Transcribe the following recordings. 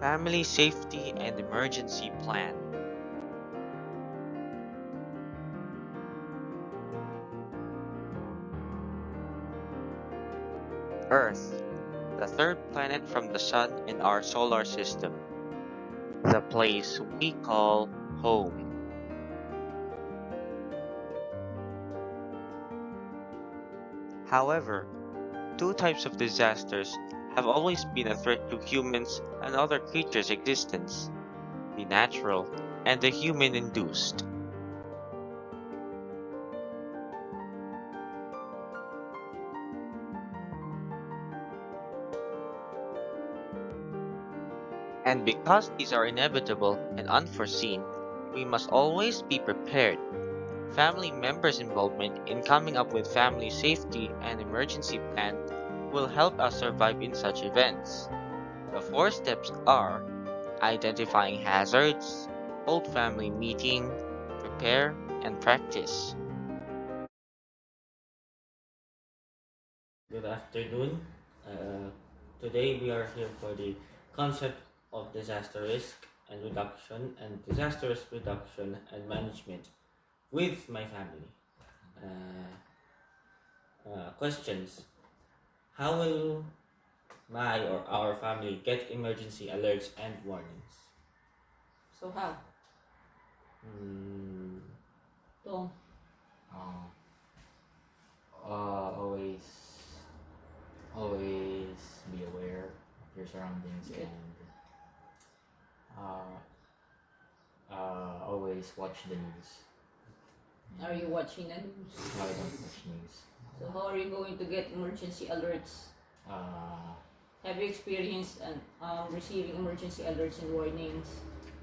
Family Safety and Emergency Plan. Earth, the third planet from the Sun in our solar system, the place we call home. However, two types of disasters have always been a threat to humans and other creatures' existence: the natural and the human induced. And because these are inevitable and unforeseen, we must always be prepared. Family members' involvement in coming up with family safety and emergency plan will help us survive in such events. The four steps are identifying hazards, hold family meeting, prepare, and practice. Good afternoon. Today we are here for the concept of disaster risk and reduction and disaster risk reduction and management with my family. Questions. How will my or our family get emergency alerts and warnings? So how? Hmm, Tom. Um, always, always be aware of your surroundings Okay. and always watch the news. Are you watching the news? I don't watch news. So how are you going to get emergency alerts? Uh, Have you experienced receiving emergency alerts and warnings?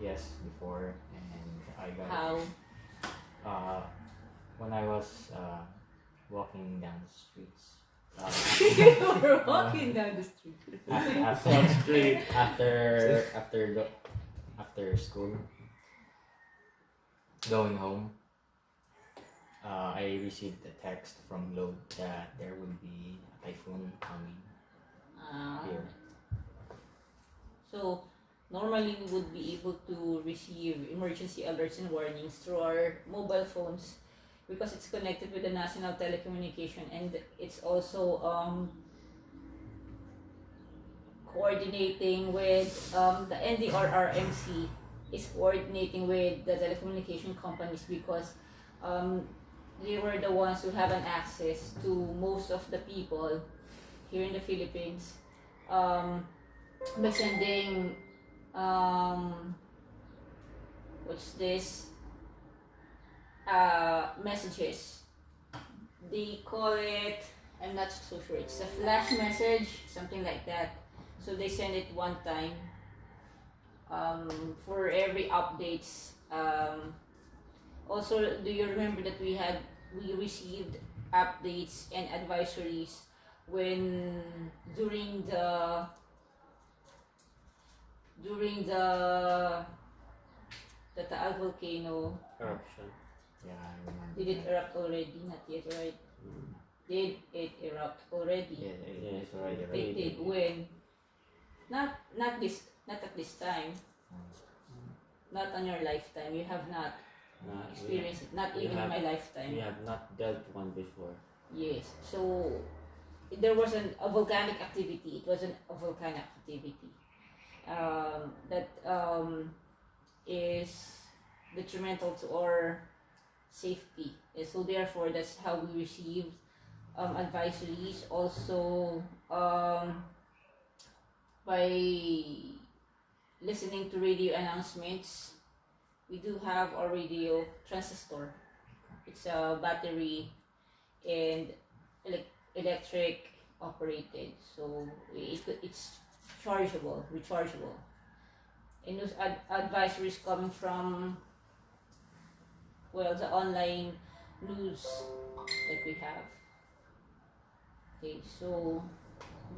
yes, before, and I got How? when I was walking down the streets. You were walking down the street. After school, going home, I received a text from Globe that there will be a typhoon coming here. So normally we would be able to receive emergency alerts and warnings through our mobile phones because it's connected with the national telecommunication, and it's also coordinating with the NDRRMC is coordinating with the telecommunication companies because they were the ones who have an access to most of the people here in the Philippines by sending what's this messages. They call it, I'm not so sure, it's a flash message, something like that. So they send it one time for every updates. Also, do you remember that we received updates and advisories when during the Taal volcano? eruption. Yeah, I remember. Did it erupt already? Not yet, right? Did it erupt already? Yeah, it's already It ready. did. When? Not at this time. Not on your lifetime. You have not experienced it. Not even in my lifetime. We have not dealt one before. Yes. So there was a volcanic activity. It wasn't a volcanic activity that is detrimental to our safety. And so therefore, that's how we received advisories. Also, by listening to radio announcements, we do have our radio transistor. It's a battery and electric operated, so it's chargeable, rechargeable. And those advisories coming from, well, the online news that we have. Okay, so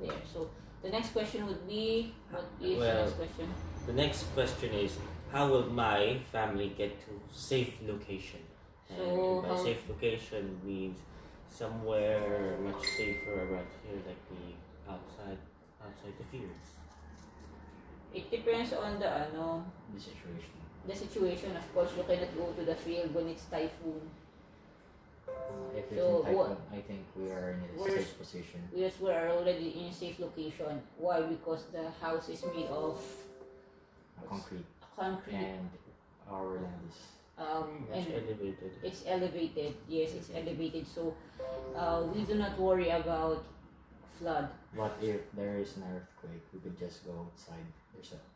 there. So the next question would be, what is the next question? The next question is, how will my family get to safe location? So And by safe location means somewhere much safer around here, like the outside the fields. It depends on the The situation. the situation. Of course, you cannot go to the field when it's typhoon. If it's So, in typhoon, I think we are in a Where's- safe position. Yes, we are already in a safe location. Why? Because the house is made of Concrete. concrete. And our land is Much And elevated. it's elevated. Yes, it's elevated. So we do not worry about flood. But if there is an earthquake, we could just go outside.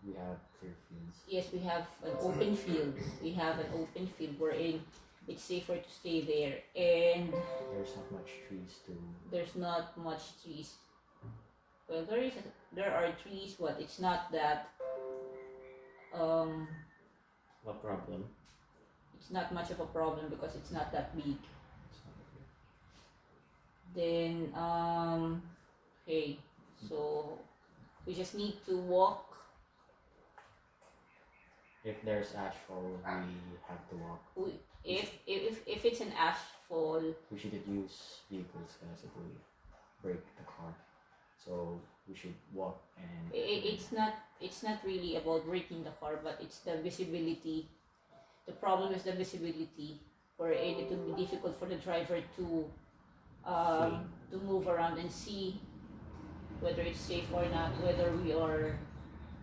We have clear fields. Yes, we have an open field. We have an open field wherein it's safer to stay there, and There's not much trees to. there's not much trees. Well, there are trees, but it's not that What problem? it's not much of a problem because it's not that big. It's not okay. Then okay, so we just need to walk. If there's ashfall, we have to walk. If it's an ashfall, We shouldn't use vehicles because it will break the car. So we should walk and. it's not really about breaking the car, but it's the visibility. The problem is the visibility, wherein it will be difficult for the driver to move around and see whether it's safe or not, whether we are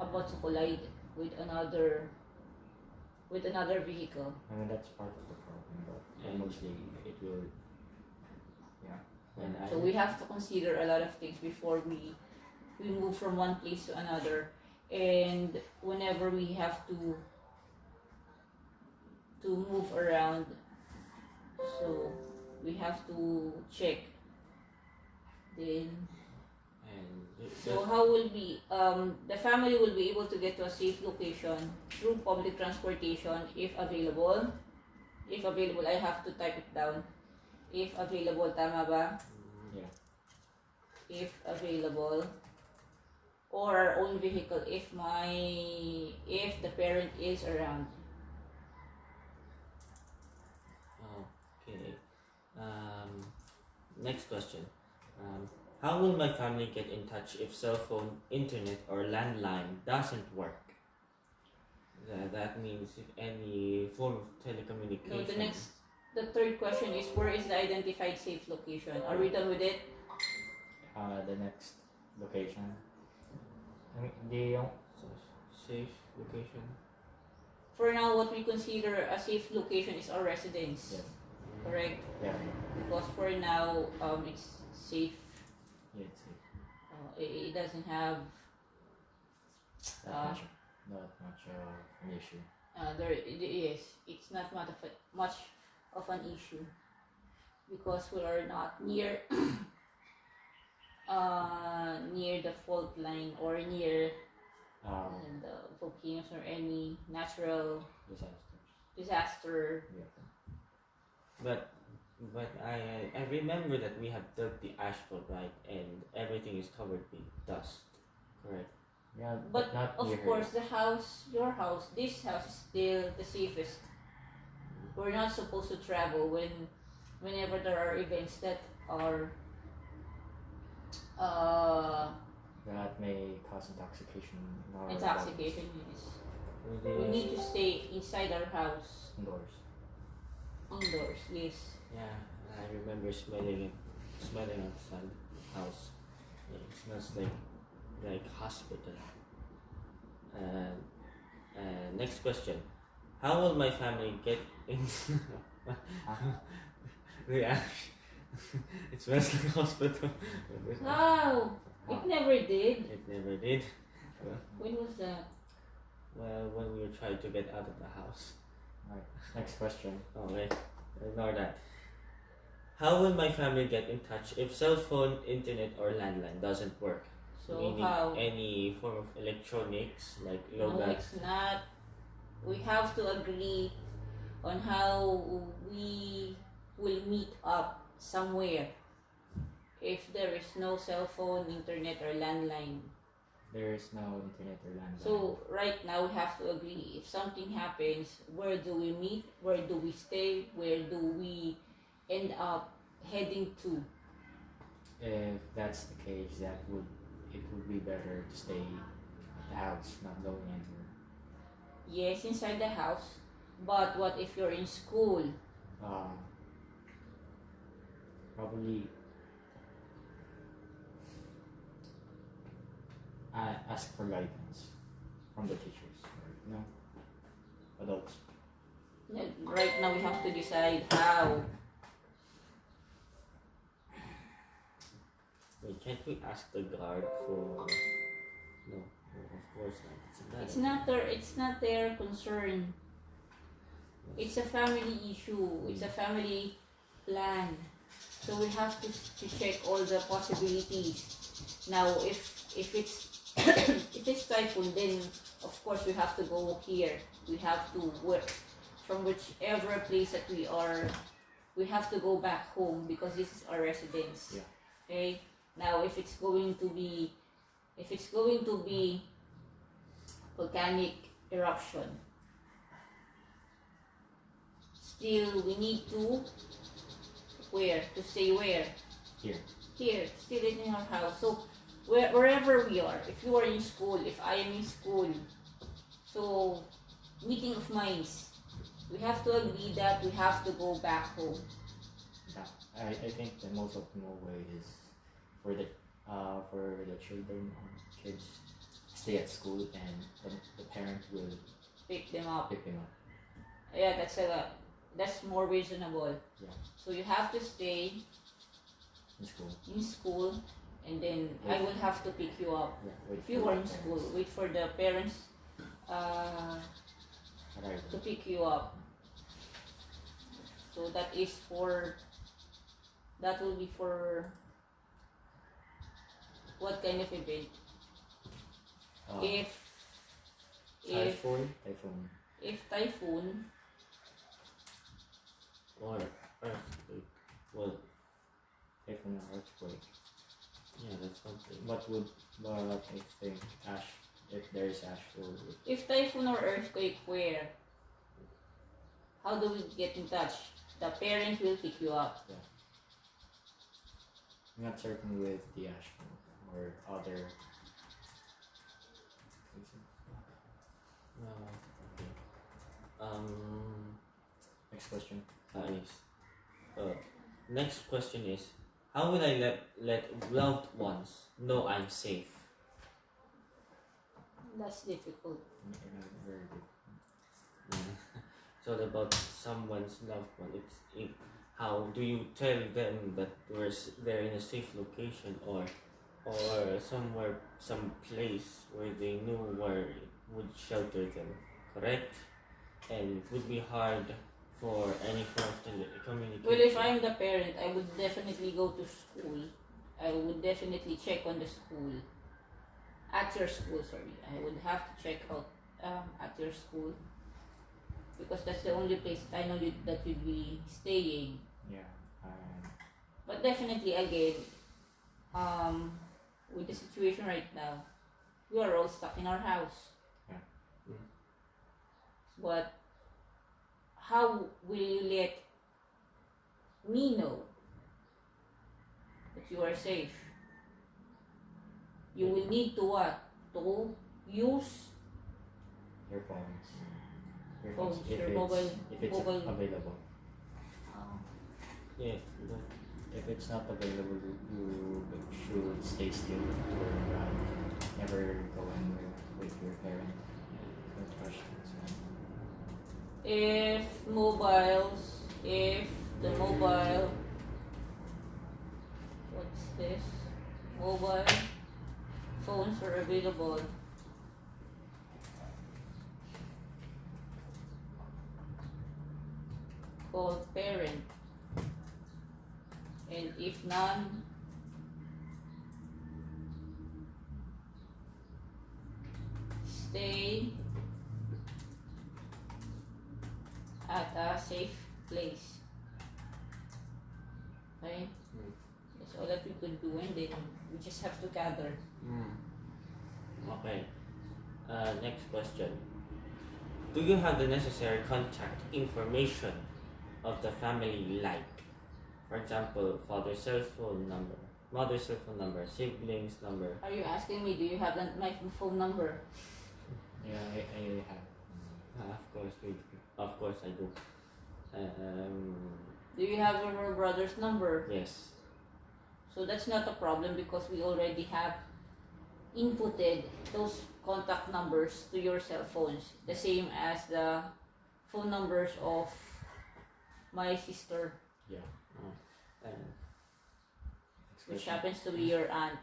about to collide with another vehicle. I mean that's part of the problem, but And- mostly it will. Yeah. And I, So we have to consider a lot of things before we move from one place to another, and whenever we have to move around, so we have to check. Then so how will be the family will be able to get to a safe location through public transportation if available. If available, I have to type it down. If available, tama ba? Yeah. If available, or our own vehicle if the parent is around. Okay. Next question. How will my family get in touch if cell phone, internet, or landline doesn't work? That means if any form of telecommunication. So the third question is, where is the identified safe location? Are we done with it? The next location. I mean, Safe location. For now, what we consider a safe location is our residence. Yes. Correct? Yeah. Because for now, it's safe. Yeah, it's safe. It doesn't have Not much an issue. it's not much of an issue because we are not near near the fault line or near the volcanoes or any natural disaster. Yeah. But I remember that we have dug the asphalt, right, and everything is covered with dust, correct? Yeah, But not of near course, your house, this house is still the safest. We're not supposed to travel whenever there are events that are that may cause intoxication in our intoxication. Yes. Really, We need to stay inside our house, bodies. indoors. Yes. yeah, I remember smelling outside the house. It smells like hospital. Next question. How will my family get in? Reaction. It smells like hospital. Wow! It never did. It never did. When was that? Well, when we tried to get out of the house. Right. Next question. Okay, ignore that. How will my family get in touch if cell phone, internet, or landline doesn't work? So Meaning how? any form of electronics like low No, back. it's not. We have to agree on how we will meet up somewhere. If there is no cell phone, internet, or landline. There is no internet or landline. So right now we have to agree. If something happens, where do we meet? Where do we stay? Where do we end up heading to? If that's the case, it would be better to stay at the house, not going anywhere. Yes, inside the house. But what if you're in school? Probably ask for guidance from the teachers, or, adults. Right now we have to decide how. Wait, can't we ask the guard for? No, of course not. It's not their concern. It's a family issue. It's a family plan. So we have to check all the possibilities. Now, if it's if it's typhoon, then of course we have to go here. We have to work from whichever place that we are. We have to go back home because this is our residence. Yeah. Okay. Now, if it's going to be volcanic eruption, still we need to stay where? Here, still in our house. So wherever we are, if you are in school, if I am in school, so meeting of minds, we have to agree that we have to go back home. Yeah, I think the most optimal way is for the children or kids stay at school and the parent will Pick them up. pick them up. Yeah, that's more reasonable. Yeah. So you have to stay In school. and then I will have to pick you up. Yeah, wait If you for are the in parents. school, wait for the parents Arrival. to pick you up. So that will be for what kind of event? If Typhoon. typhoon, Or earthquake. Well, Typhoon or earthquake. yeah, that's something. But I think if there is actual. if typhoon or earthquake, where? How do we get in touch? The parent will pick you up. I'm not certain with the ashfall or other. Okay. Next question. Yes. Next question is, how will I let loved ones know I'm safe? That's difficult. Very good. So about someone's loved one, how do you tell them that they're in a safe location or somewhere, some place where they know where it would shelter them, correct? And it would be hard for any form of communication. Well, if I'm the parent, I would definitely go to school. I would definitely check on the school. At your school, sorry. I would have to check out at your school. Because that's the only place I know that you'd be staying. Yeah. But definitely, again, with the situation right now, we are all stuck in our house. Yeah. But how will you let me know that you are safe? You will need to what? To use Your phones. Phones, if your it's, mobile- if it's mobile- available. Yeah, If it's not available, you should stay still or never go anywhere with your parent. Don't rush things, man. if the mobile, what's this? Mobile phones are available. Call parent. And if none, stay at a safe place. Okay? That's all that we could do, and then we just have to gather. Okay. Next question. Do you have the necessary contact information of the family, like, for example, father's cell phone number, mother's cell phone number, siblings number. Are you asking me, do you have my phone number? Yeah, I have. Of course I do. Do you have your brother's number? Yes. So that's not a problem because we already have inputted those contact numbers to your cell phones. The same as the phone numbers of my sister, Yeah. which happens to be your aunt.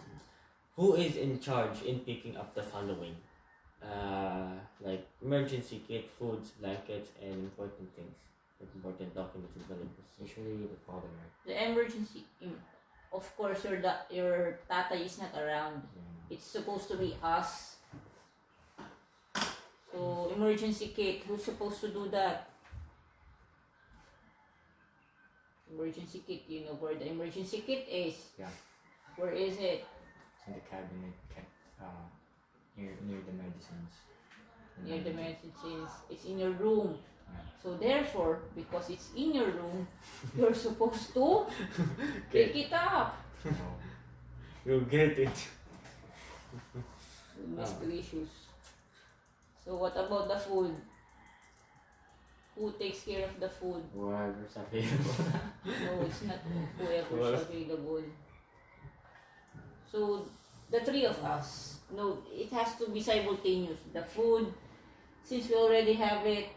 Who is in charge in picking up the following? Like emergency kit, foods, blankets, and important things, like important documents and valuables. Usually the father, right? The emergency, of course, your tata is not around. Yeah. It's supposed to be us. So emergency kit, who's supposed to do that? Emergency kit, you know where the emergency kit is? Yeah. Where is it? It's in the cabinet, near the medicines. Near the medicines. It's in your room. Yeah. So therefore, because it's in your room, you're supposed to pick it up. So, You get it. Mystical issues. So what about the food? Who takes care of the food? whoever's available. No, it's not whoever's available. So the three of us. No, it has to be simultaneous. The food, since we already have it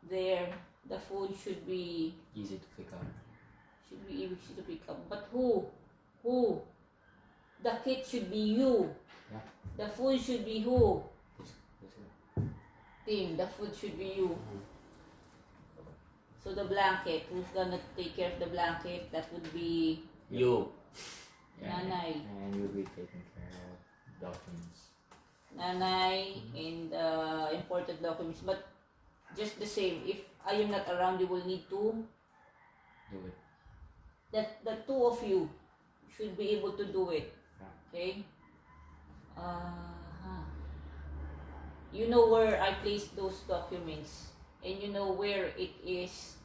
there, the food should be Easy to pick up. easy to pick up. But who? Who? The kit should be you. Yeah. The food should be who? This Tim, the food should be you. So the blanket, who's gonna take care of the blanket? That would be You. Nanay. And you'll be taking care of documents. Nanay and important documents. But just the same, if I am not around, you will need to. Do it. That the two of you should be able to do it. Yeah. Okay. You know where I placed those documents, and you know where it is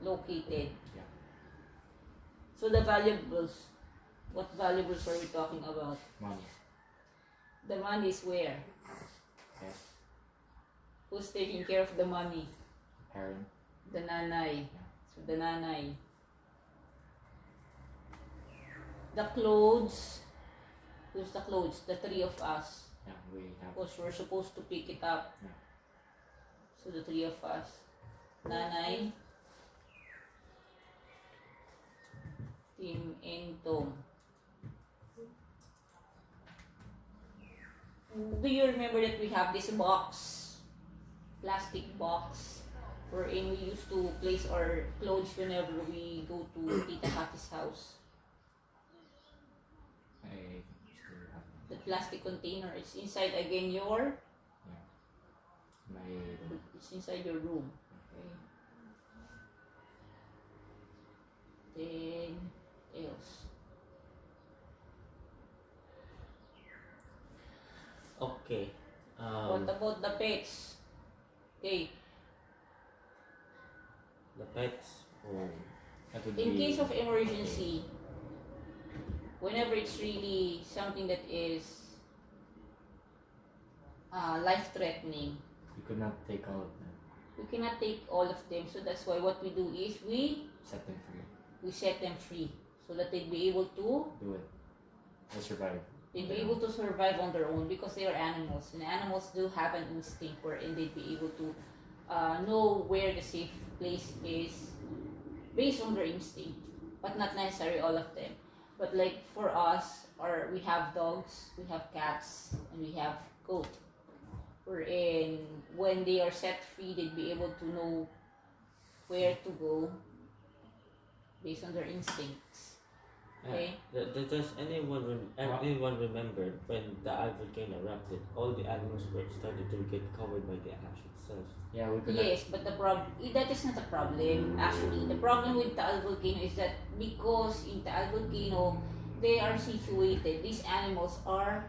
located. Yeah. So the valuables, what valuables are we talking about? Money. The money is where? Yes. Who's taking care of the money? Parent. The nanay. Yeah. So the nanay. The clothes. Who's the clothes? The three of us. Yeah, we have. Because we're supposed to pick it up. Yeah. So the three of us. Nanay, Tim, and Tom. Do you remember that we have this box, plastic box, wherein we used to place our clothes whenever we go to Tita Hati's house? I still have. The plastic container. It's inside again your. My. It's inside your room. Okay. Then else. Okay. What about the pets? Okay. The pets. Oh. That would In be. case of emergency, whenever it's really something that is life-threatening, You could not take all of them. we cannot take all of them. So that's why what we do is we Set them free. set them free so that they'd be able to Do it. They'll survive. they'd be able to survive on their own because they are animals, and animals do have an instinct wherein they'd be able to know where the safe place is based on their instinct, but not necessarily all of them. But like for us, or we have dogs, we have cats, and we have goat. Wherein when they are set free, they'd be able to know where to go based on their instincts. Okay. Does anyone remember when the volcano erupted? All the animals were started to get covered by the ash itself. Yeah, we could Yes, but the that is not a problem. Actually, the problem with Taal volcano is that because in Taal volcano they are situated, these animals are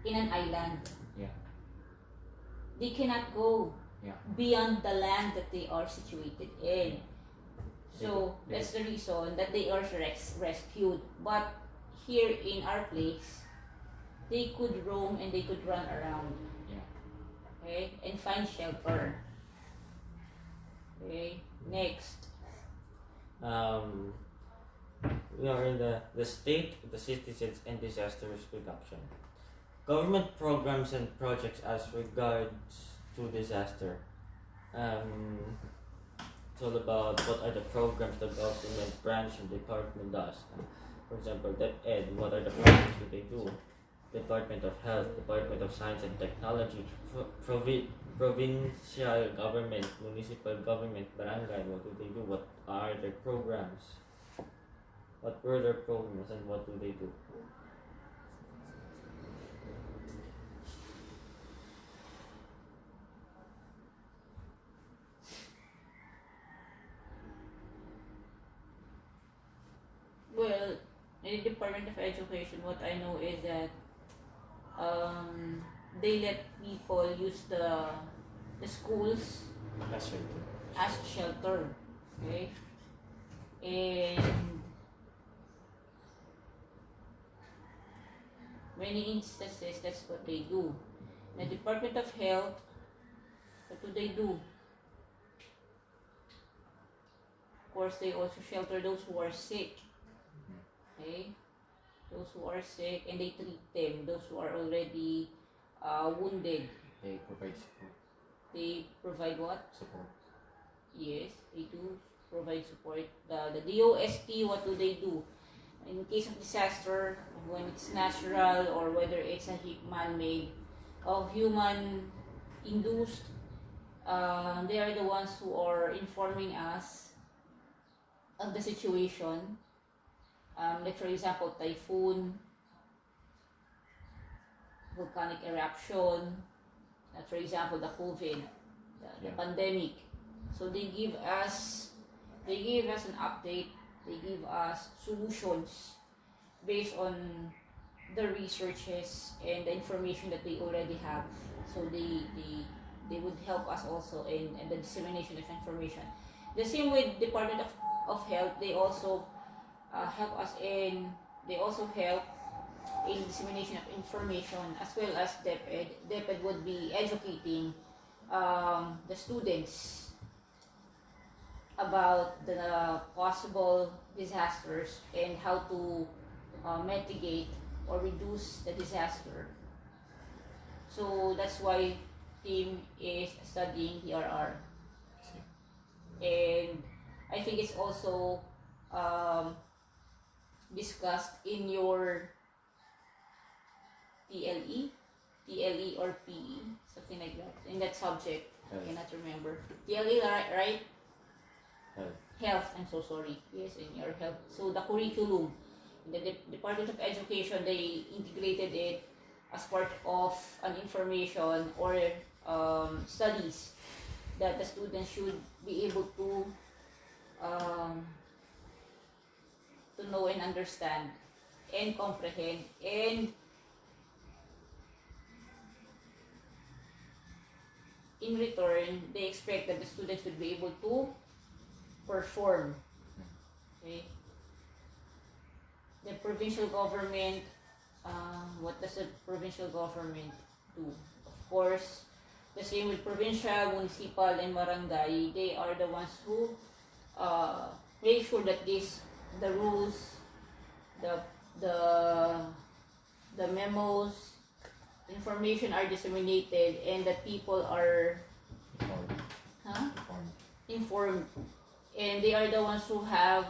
in an island. Yeah. They cannot go Yeah. beyond the land that they are situated in. So that's the reason that they are rescued. But here in our place, they could roam and they could run around. Yeah. Okay, and find shelter. Okay, next. We are in the state, the citizens, and disaster risk reduction. Government programs and projects as regards to disaster. It's all about what are the programs the government branch and department does. For example, DepEd, what are the programs that they do? Department of Health, Department of Science and Technology, provincial government, municipal government, barangay, what do they do? What are their programs? What were their programs and what do they do? Well, in the Department of Education, what I know is that they let people use the schools That's right. as shelter. Okay, and many instances that's what they do. The Department of Health, what do they do? Of course, they also shelter those who are sick. Okay, those who are sick, and they treat them. Those who are already wounded, They provide support. they provide what? Support. Yes, they do provide support. The DOST, what do they do? In case of disaster, when it's natural or whether it's a man-made or human-induced, they are the ones who are informing us of the situation. Like for example, typhoon, volcanic eruption, for example, the COVID, the pandemic. So they give us an update. They give us solutions based on the researches and the information that they already have. So they would help us also in the dissemination of information. The same with Department of Health. They also help us in. They also help in dissemination of information as well as DepEd. DepEd would be educating the students about the possible disasters and how to mitigate or reduce the disaster. So that's why team is studying DRR. And I think it's also discussed in your TLE or PE, something like that, in that subject. I cannot remember. TLE, right? Health, I'm so sorry. Yes, in your health. So the curriculum, in the Department of Education, they integrated it as part of an information or studies that the students should be able to know and understand and comprehend, and in return, they expect that the students will be able to perform. Okay. The provincial government, what does the provincial government do? Of course, the same with provincial, municipal, and barangay. They are the ones who make sure that the rules, the memos, information are disseminated and that people are informed. And they are the ones who have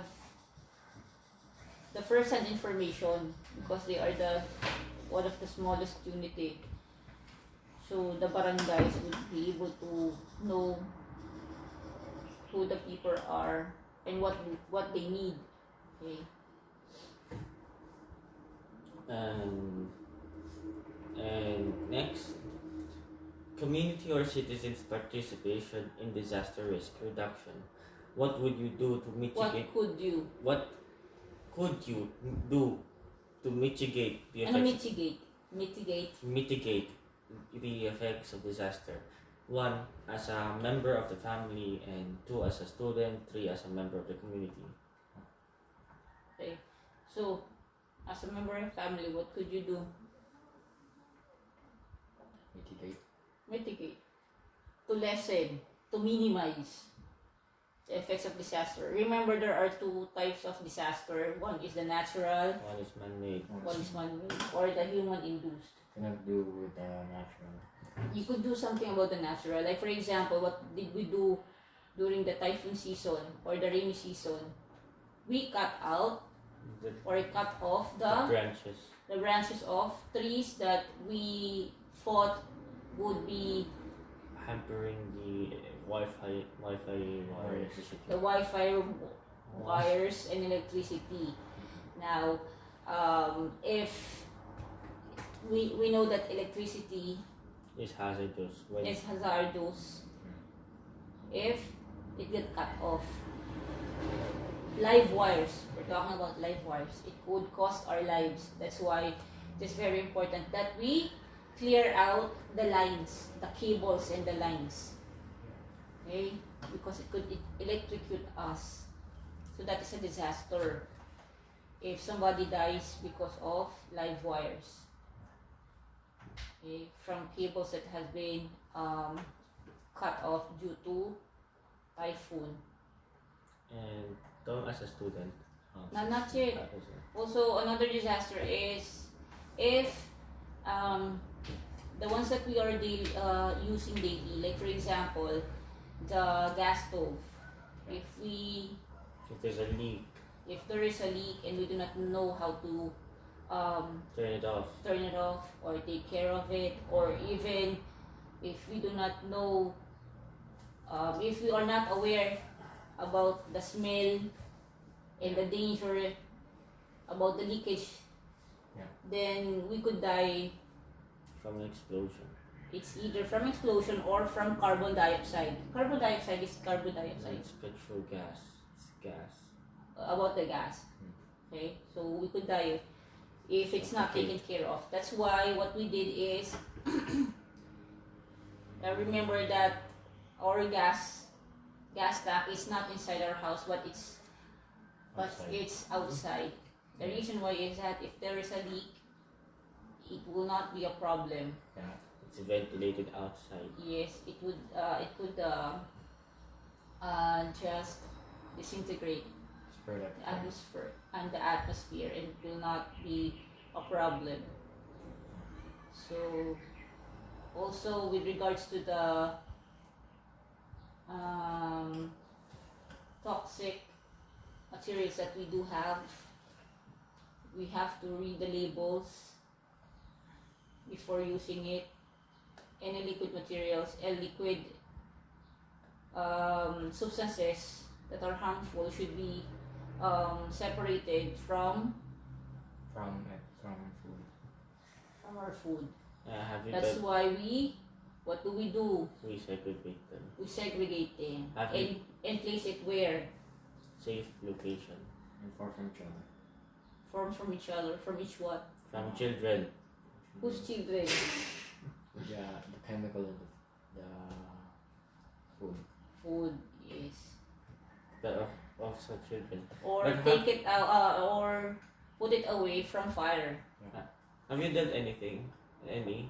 the first-hand information because they are one of the smallest unity. So the barangays would be able to know who the people are and what they need. Okay. And next, community or citizens' participation in disaster risk reduction. What would you do to mitigate? What could you do to mitigate the effects? Mitigate Mitigate the effects of disaster. 1 as a member of the family, and 2 as a student, 3 as a member of the community. Okay. So, as a member of family, what could you do? Mitigate. Mitigate. To lessen, to minimize the effects of disaster. Remember, there are two types of disaster. One is the natural, 1 is man-made. one is man-made, or the human-induced. Cannot do with the natural. You could do something about the natural. Like for example, what did we do during the typhoon season or the rainy season? We cut out The, or cut off the branches. the branches of trees that we thought would be Hampering the Wi-Fi Or wires. electricity. the Wi-Fi wires and electricity. Now, if we know that electricity Is hazardous. When is hazardous if it get cut off. Live wires, we're talking about live wires. It could cost our lives. That's why it is very important that we clear out the lines, the cables and the lines. Okay? Because it could electrocute us. So that is a disaster if somebody dies because of live wires. Okay? From cables that has been cut off due to typhoon. and Tom as a student. Not yet. Also, another disaster is if the ones that we are using daily, like for example, the gas stove. If If there's a leak, there is a leak and we do not know how to turn it off. turn it off or take care of it, or even if we do not know, if we are not aware about the smell and the danger about the leakage, Yeah. then we could die. From an explosion. It's either from explosion or from carbon dioxide. Carbon dioxide is carbon dioxide. It's petrol gas. It's gas. About the gas. Okay, so we could die if it's not Okay. taken care of. That's why what we did is remember that our gas tank is not inside our house, but Outside. it's outside. The reason why is that if there is a leak, it will not be a problem. Yeah. It's ventilated outside. Yes, it could just disintegrate Spread out. the atmosphere and it will not be a problem. So also with regards to the toxic materials that we do have, we have to read the labels before using it. Any liquid materials and liquid substances that are harmful should be separated from food. our food. Have you That's done? why what do? We segregate them. We segregate them Have you- and place it where? Safe location. And far from each other. From each other, from each what? From children. Whose children? Yeah, the chemical in the food. Food, yes. But also children. Or But take it out, or put it away from fire. Have you done anything? Any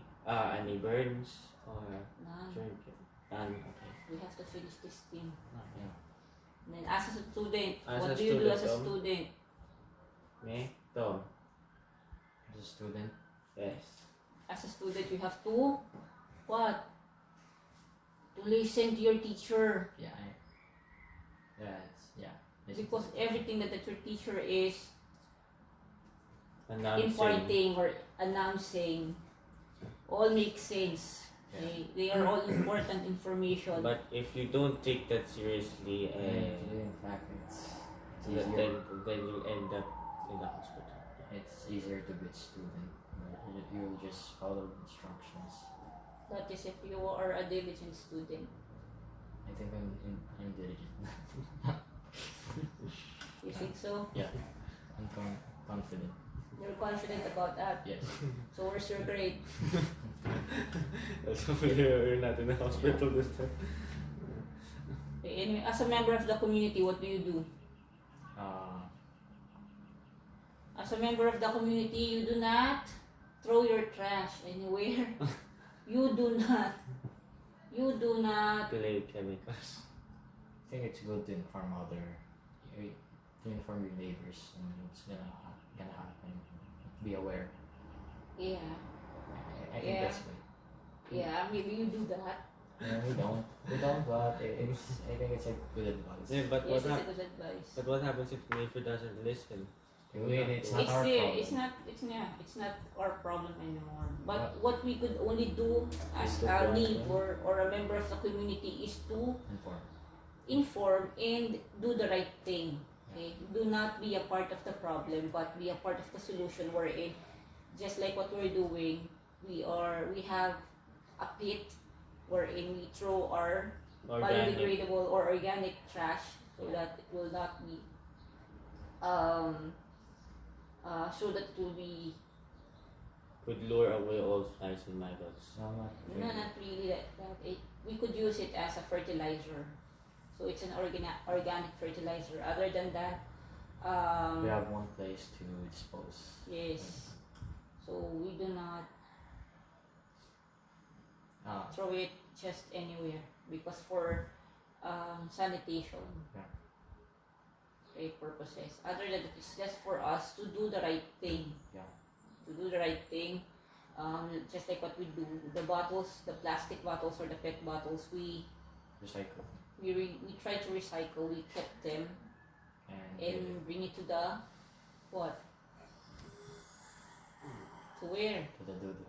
burns or None. None. Okay. We have to finish this thing. Yeah. And then as a student, As what a do you do student, as a student? Me? Tom. As a student, Yes. As a student, you have to what? To listen to your teacher, because everything that your teacher is Announcing. imparting or announcing all makes sense. Yeah. They are all important information. But if you don't take that seriously, in fact, it's then, easier. then you'll end up in the hospital. It's easier to be a student. You just follow instructions. That is if you are a diligent student. I think I'm diligent. You think so? Yeah, I'm confident. You're confident about that. Yes. So where's your grade? Hopefully you're not in the hospital this time. Okay, anyway, as a member of the community, what do you do? As a member of the community, you do not throw your trash anywhere. You do not. Play chemicals. I think it's good to inform to inform your neighbors on what's gonna happen. Be aware. Yeah. I think Yeah. that's good. Yeah, maybe you do that. No, we don't. We don't, but I think it's a good advice. Yeah, but Yes, it's a good advice. But what happens if the neighbor doesn't listen? It's not our there. problem. It's not our problem anymore. But what we could only do as Is to a warn neighbor or a member of the community is to Inform. and do the right thing. Okay? Do not be a part of the problem, but be a part of the solution we're in. Just like what we're doing, we have a pit wherein we throw our biodegradable or organic trash so that it will not be so that it will be Could lure away all flies and maggots. No, not no, not really that we could use it as a fertilizer. So it's an organic fertilizer. Other than that, We have one place to dispose. yes. So we do not Ah, throw it just anywhere because for sanitation purposes. Other than that, it's just for us to do the right thing. Yeah. To do the right thing, just like what we do. The bottles, the plastic bottles or the PET bottles, we recycle try to recycle. We kept them and and bring it to the what? To where? to the dodo.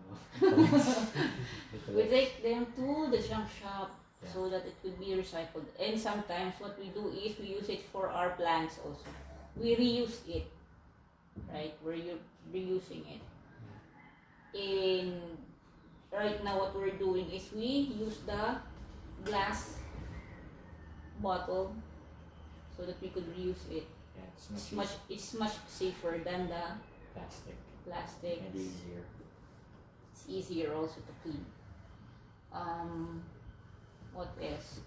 We take them to the junk shop Yeah. so that it could be recycled. And sometimes what we do is we use it for our plants also. We reuse it, right? We're reusing it. And right now what we're doing is we use the glass bottle so that we could reuse it. Yeah, It's much safer than the plastic plastic. and easier. It's easier also to clean. What else?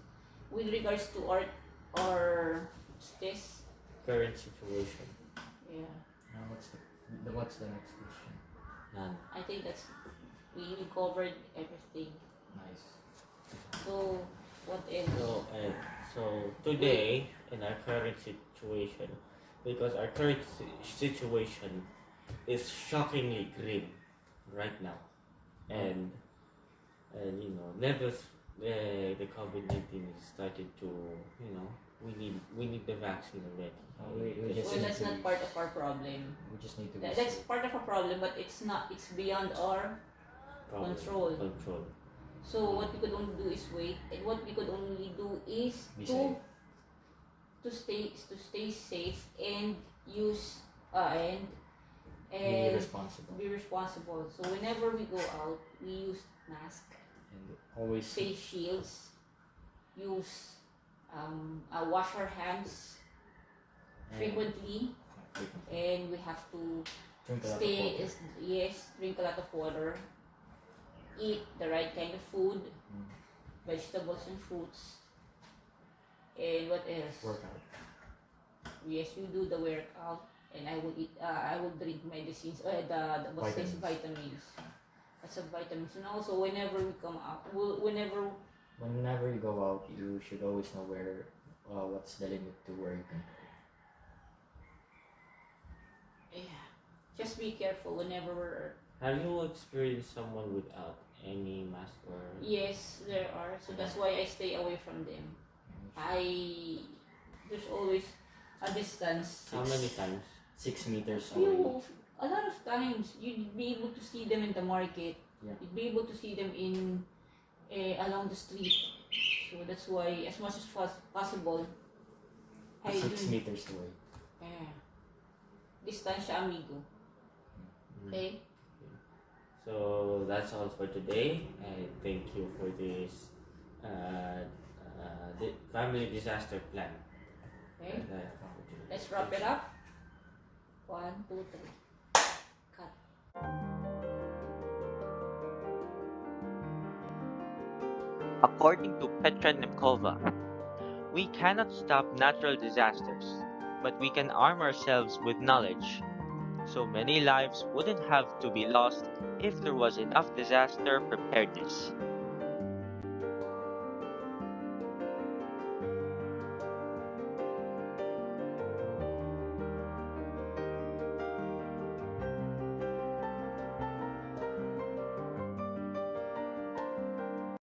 With regards to our this, Current situation. yeah, Now what's the next question? None. I think we covered everything. Nice. So what else? So today in our current situation, because our current situation is shockingly grim right now, and you know, levels the COVID-19 has started to, you know, we need the vaccine already. We just Well, need that's to- not part of our problem. We just need to. That's part of a problem, but it's not. It's beyond our Problem. Control. Control. So what we could only do is wait, and what we could only do is Be safe. to stay safe and use and Be responsible be responsible. So whenever we go out, we use mask, and always face shields, use wash our hands frequently, and we have to drink a lot of water. drink a lot of water, eat the right kind of food, vegetables and fruits, and what else? Workout. Yes, you do the workout, and I will eat. I will drink medicines. The what's this? Vitamins. That's a vitamins. And also, whenever we come out, Whenever you go out, you should always know what's the limit to where you can. just be careful whenever we're. Have you experienced someone without any mask or? Yes, there are. So that's why I stay away from them. There's always a distance. How many times? 6 meters away. A lot of times you'd be able to see them in the market. Yeah. You'd be able to see them in along the street. So that's why, as much as possible, I 6 do. meters away. Distancia amigo. Okay. So that's all for today. And thank you for this the family disaster plan. Okay. Let's wrap it up. 1, 2, 3. According to Petra Nemkova, we cannot stop natural disasters, but we can arm ourselves with knowledge. So many lives wouldn't have to be lost if there was enough disaster preparedness.